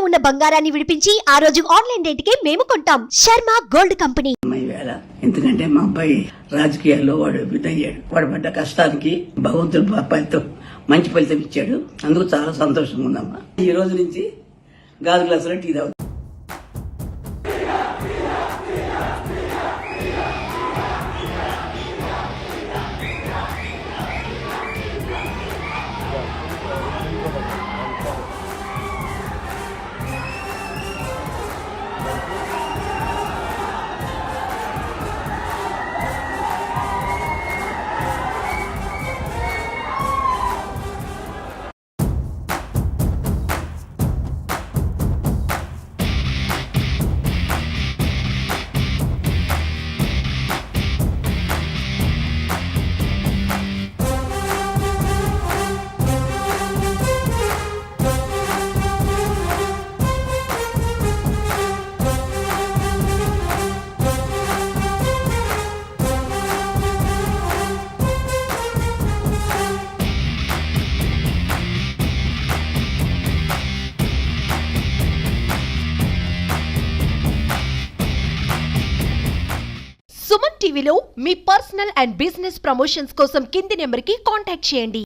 ఉన్న బంగారాన్ని విడిపించి ఆ రోజు ఆన్లైన్ రేటుకే మేము కొంటాం. Sharma gold company. ఎందుకంటే మా అబ్బాయి రాజకీయాల్లో వాడు విధయ్యాడు. వాడు పడ్డ కష్టానికి భగవంతుడు ఫలితం మంచి ఫలితం ఇచ్చాడు. అందుకు చాలా సంతోషంగా ఉందమ్మా. ఈ రోజు నుంచి గాజు గ్లాసులో టీ తాగుతాం. సుమన్ టీవీలో మీ పర్సనల్ అండ్ బిజినెస్ ప్రమోషన్స్ కోసం కింది నెంబర్కి కాంటాక్ట్ చేయండి.